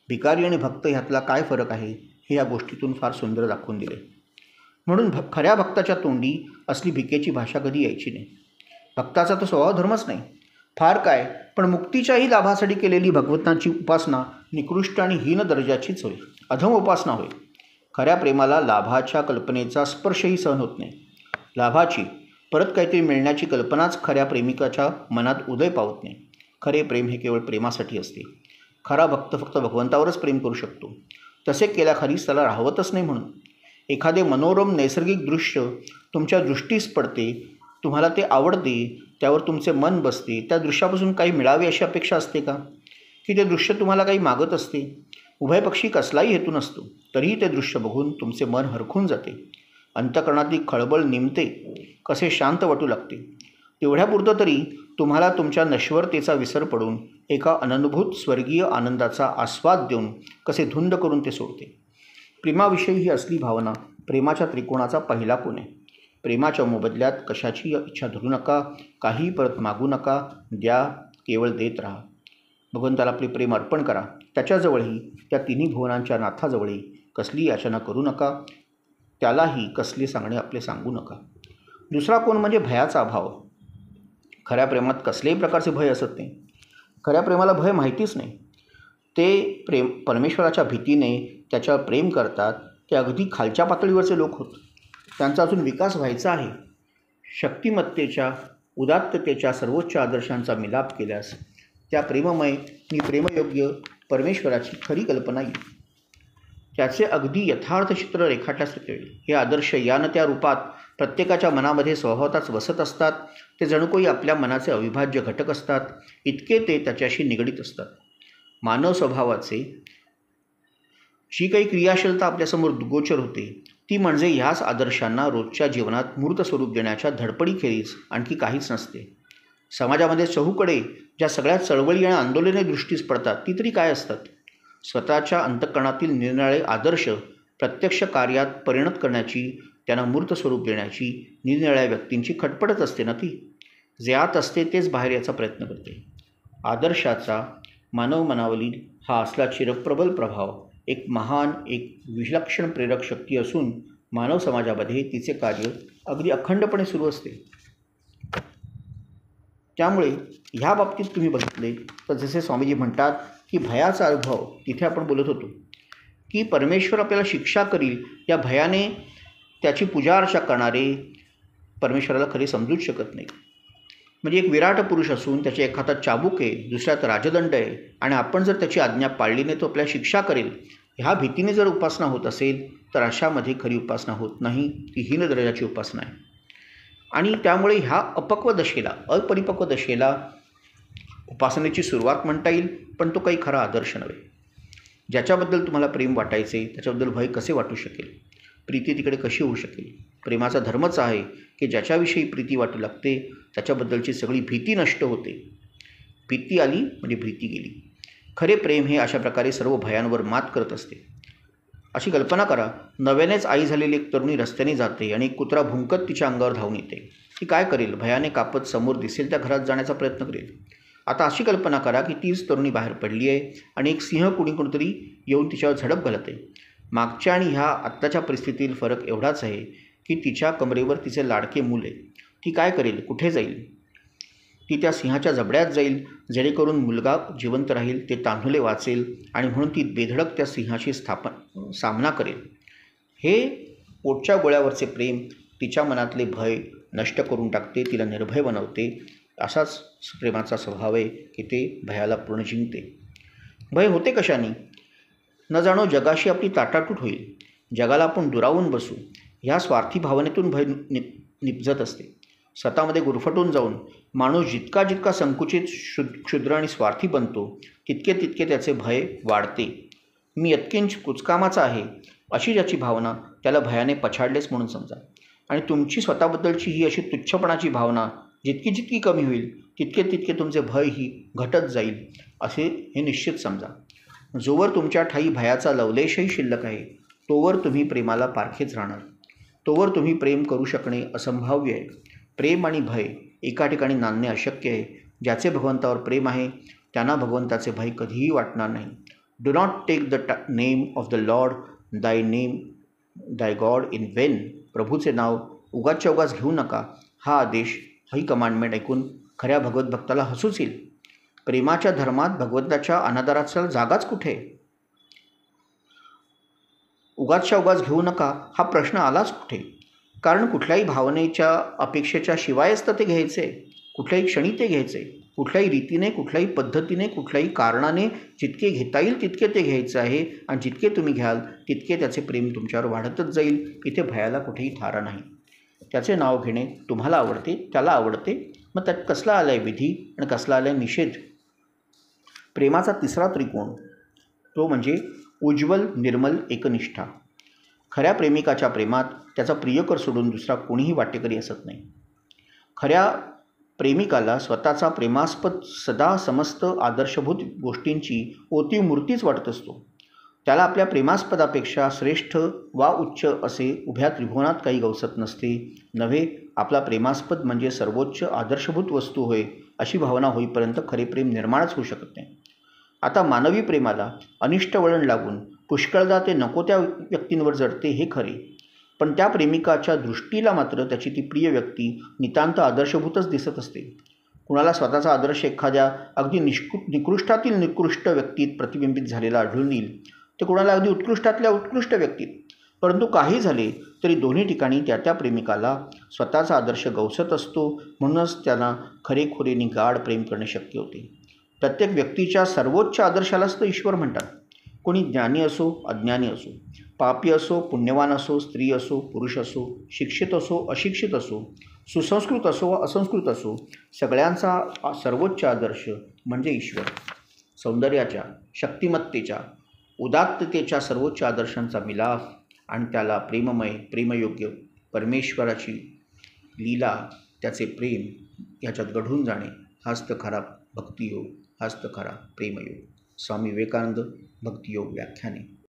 भिकारी आणि भक्त ह्यातला काय फरक आहे हे या गोष्टीतून फार सुंदर दाखवून दिले. म्हणून खऱ्या भक्ताच्या तोंडी असली भिकेची भाषा कधी यायची नाही. भक्ताचा तो स्वभाव धर्मच नाही. फार काय, पण मुक्तीच्याही लाभासाठी केलेली भगवंताची उपासना निकृष्ट आणि हीन दर्जाचीच होय, अधम उपासना होय. खऱ्या प्रेमाला लाभाच्या कल्पनेचा स्पर्शही सहन होत नाही. लाभाची, परत काहीतरी मिळण्याची कल्पनाच खऱ्या प्रेमिकाच्या मनात उदय पावत नाही. खरे प्रेम हे केवळ प्रेमासाठी असते. खरा भक्त फक्त भगवंतावरच प्रेम करू शकतो. तसे केल्याखालीच त्याला राहवतच नाही. म्हणून एखादे मनोरम नैसर्गिक दृश्य तुमच्या दृष्टीस पडते, तुम्हाला ते आवडते, त्यावर तुमचे मन बसते. त्या दृश्यापासून काही मिळावे अशी अपेक्षा असते का? की ते दृश्य तुम्हाला काही मागत असते? उभयपक्षी कसलाही हेतू नसतो, तरीही ते दृश्य बघून तुमचे मन हरखून जाते. अंतःकरणातली खळबळ निमते, कसे शांत वाटू लागते. तेवढ्यापुरतं तरी तुम्हाला तुमच्या नश्वरतेचा विसर पडून एका अननुभूत स्वर्गीय आनंदाचा आस्वाद देऊन कसे धुंद करून ते सोडते. प्रेमाविषयी ही असली भावना प्रेमाच्या त्रिकोणाचा पहिला कोण आहे. प्रेमाच्या मोबदल्यात कशाची इच्छा धरू नका, काही परत मागू नका, द्या, केवळ देत राहा. भगवंताला आपले प्रेम अर्पण करा. त्याच्याजवळही, त्या तिन्ही भुवनांच्या नाथाजवळही कसली याचना करू नका, त्यालाही कसले सांगणे आपले सांगू नका. दुसरा कोण म्हणजे भयाचा अभाव. खऱ्या प्रेमात कसल्याही प्रकारचे भय असत नाही. खऱ्या प्रेमाला भय माहितीच नाही. ते परमेश्वराच्या भीतीने त्याच्यावर प्रेम करतात. ते अगदी खालच्या पातळीवरचे लोक होत. त्यांचा अजून विकास व्हायचा आहे. शक्तिमत्तेच्या, उदात्ततेच्या सर्वोच्च आदर्शांचा मिलाप केल्यास त्या प्रेममय आणि प्रेमयोग्य परमेश्वराची खरी कल्पना येईल. त्याचे अगदी यथार्थ चित्र रेखाटल्यास कळेल. हे आदर्श यानं त्या रूपात प्रत्येकाच्या मनामध्ये स्वभावतःच वसत असतात. ते जणू काही आपल्या मनाचे अविभाज्य घटक असतात, इतके ते त्याच्याशी निगडीत असतात. मानव स्वभावाचे जी काही क्रियाशीलता आपल्यासमोर गोचर होते, ती म्हणजे ह्याच आदर्शांना रोजच्या जीवनात मूर्त स्वरूप देण्याच्या धडपडीखेरीज आणखी काहीच नसते. समाजामध्ये चहूकडे ज्या सगळ्या चळवळी आणि आंदोलने दृष्टीस पडतात, ती तरी काय असतात? स्वतःच्या अंतःकरणातील निरनिराळे आदर्श प्रत्यक्ष कार्यात परिणत करण्याची, त्यांना मूर्त स्वरूप देण्याची निरनिराळ्या व्यक्तींची खटपटच असते ना. ती जे आत असते तेच बाहेर याचा प्रयत्न करते. आदर्शाचा मानव मनावरील हा असला चिरप्रबल प्रभाव एक महान, एक विलक्षण प्रेरक शक्ती असून मानव समाजामध्ये तिचे कार्य अगदी अखंडपणे सुरू असते. त्यामुळे ह्या बाबतीत तुम्ही बघितले तर जसे स्वामीजी म्हणतात की भयाचा अनुभव, तिथे आपण बोलत होतो की परमेश्वर आपल्याला शिक्षा करील या भयाने त्याची पूजा अर्चा करणारे परमेश्वराला खरे समजूच शकत नाही. म्हणजे एक विराट पुरुष असून त्याच्या एक हातात चाबूक आहे, दुसऱ्यात राजदंड आहे, आणि आपण जर त्याची आज्ञा पाळली नाही तो आपल्याला शिक्षा करेल, ह्या भीतीने जर उपासना होत असेल तर अशामध्ये खरी उपासना होत नाही. ही हीन दर्जाची उपासना आहे. आणि त्यामुळे ह्या अपक्व दशेला, अपरिपक्व दशेला उपासनेची सुरुवात म्हणता येईल, पण तो काही खरा आदर्श नव्हे. ज्याच्याबद्दल तुम्हाला प्रेम वाटायचे त्याच्याबद्दल भय कसे वाटू शकेल? प्रीती तिकडे कशी होऊ शकेल? प्रेमाचा धर्मच आहे की ज्याच्याविषयी प्रीती वाटू लागते त्याच्याबद्दलची सगळी भीती नष्ट होते. भीती आली म्हणजे भीती गेली. खरे प्रेम हे अशा प्रकारे सर्व भयांवर मात करत असते. अशी कल्पना करा, नव्यानेच आई झालेली एक तरुणी रस्त्याने जाते आणि एक कुत्रा भुंकत तिच्या अंगावर धावून येते. ती काय करेल? भयाने कापत समोर दिसेल त्या घरात जाण्याचा प्रयत्न करेल. आता अशी कल्पना करा की तीच तरुणी बाहेर पडली आहे आणि एक सिंह कोणीतरी येऊन तिच्यावर झडप घालत आहे. मागच्या आणि ह्या आत्ताच्या परिस्थितीतील फरक एवढाच आहे की तिच्या कमरेवर तिचे लाडके मूल आहे. ती काय करेल? कुठे जाईल? ती त्या सिंहाच्या जबड्यात जाईल, जेणेकरून मुलगा जिवंत राहील, ते तान्हुले वाचेल, आणि म्हणून ती बेधडक त्या सिंहाशी सामना करेल. हे पोटच्या गोळ्यावरचे प्रेम तिच्या मनातले भय नष्ट करून टाकते, तिला निर्भय बनवते. असाच प्रेमाचा स्वभाव आहे की ते भयाला पूर्ण जिंकते. भय होते कशाने? न जाणो जगाशी आपली ताटातूट होईल, जगाला आपण दुरावून बसू, ह्या स्वार्थी भावनेतून भय निपजत असते. स्वतःमध्ये गुरफटून जाऊन माणूस जितका जितका संकुचित, क्षुद्र आणि स्वार्थी बनतो तितके तितके त्याचे भय वाढते. मी यत्किंच कुचकामाचा आहे अशी ज्याची भावना, त्याला भयाने पछाडलेच म्हणून समजा. आणि तुमची स्वतःबद्दलची ही अशी तुच्छपणाची भावना जितकी जितकी कमी होईल तितके तितके तुमचे भय ही घटत जाईल, असे हे निश्चित समजा. जोवर तुमच्या ठाई भयाचा लवलेशही शिल्लक आहे तोवर तुम्ही प्रेमाला पारखेच राहणार. तोवर तुम्ही प्रेम करू शकणे असंभाव्य आहे. प्रेम आणि भय एका ठिकाणी नांदणे अशक्य आहे. ज्याचे भगवंतावर प्रेम आहे त्यांना भगवंताचे भय कधीही वाटणार नाही. Do not take the name of the Lord thy God in vain. प्रभूचे नाव उगाचच्या उगाच घेऊ नका. हा आदेश, ही कमांडमेंट ऐकून खऱ्या भगवत भक्ताला हसूच येईल. प्रेमाच्या धर्मात भगवंताच्या अनादराचा जागाच कुठे? उगाचच्या उगाच घेऊ नका हा प्रश्न आलाच कुठे? कारण कुठल्याही भावनेच्या अपेक्षेच्या शिवायच तर ते घ्यायचे. कुठल्याही क्षणी ते घ्यायचे. कुठल्याही रीतीने, कुठल्याही पद्धतीने, कुठल्याही कारणाने जितके घेता येईल तितके ते घ्यायचं आहे. आणि जितके तुम्ही घ्याल तितके त्याचे प्रेम तुमच्यावर वाढतच जाईल. इथे भयाला कुठेही थारा नाही. त्याचे नाव घेणे तुम्हाला आवडते, त्याला आवडते, मग त्यात कसला आला आहे विधी आणि कसला आला आहे निषेध? प्रेमाचा तिसरा त्रिकोण तो म्हणजे उज्ज्वल निर्मल एकनिष्ठा. खऱ्या प्रेमिकाच्या प्रेमात त्याचा प्रियकर सोडून दुसरा कोणीही वाटेकरी असत नाही. खऱ्या प्रेमिकाला स्वतःचा प्रेमास्पद सदा समस्त आदर्शभूत गोष्टींची ओतीव मूर्तीच वाटत असतो. त्याला आपल्या प्रेमास्पदापेक्षा श्रेष्ठ वा उच्च असे उभ्या त्रिभुवनात काही गवसत नसते. नव्हे, आपला प्रेमास्पद म्हणजे सर्वोच्च आदर्शभूत वस्तू होय अशी भावना होईपर्यंत खरे प्रेम निर्माणच होऊ शकत नाही. आता मानवी प्रेमाला अनिष्ट वळण लागून पुष्कळदा ते नको त्या व्यक्तींवर जडते हे खरे. पण त्या प्रेमिकाच्या दृष्टीला मात्र त्याची ती प्रिय व्यक्ती नितांत आदर्शभूतच दिसत असते. कुणाला स्वतःचा आदर्श एखाद्या अगदी निकृष्टातील निकृष्ट व्यक्तीत प्रतिबिंबित झालेला आढळून येईल, तर कुणाला अगदी उत्कृष्टातल्या उत्कृष्ट व्यक्तीत. परंतु काही झाले तरी दोन्ही ठिकाणी त्या त्या प्रेमिकाला स्वतःचा आदर्श गवसत असतो. म्हणूनच त्यांना खरेखुरेने गाढ प्रेम करणे शक्य होते. प्रत्येक व्यक्तीच्या सर्वोच्च आदर्शालाच तर ईश्वर म्हणतात. कोणी ज्ञानी असो, अज्ञानी असो, पापी असो, पुण्यवान असो, स्त्री असो, पुरुष असो, शिक्षित असो, अशिक्षित असो, सुसंस्कृत असो व असंस्कृत असो, सगळ्यांचा सर्वोच्च आदर्श म्हणजे ईश्वर. सौंदर्याच्या, शक्तिमत्तेच्या, उदात्ततेच्या सर्वोच्च आदर्शांचा मिलाफ आणि त्याला प्रेममय, प्रेमयोग्य परमेश्वराची लीला, त्याचे प्रेम याच्यात घडून जाणे हाच तर खरा भक्तियोग, हाच तर खरा प्रेमयोग. स्वामी विवेकानंद भक्तियोग व्याख्याने.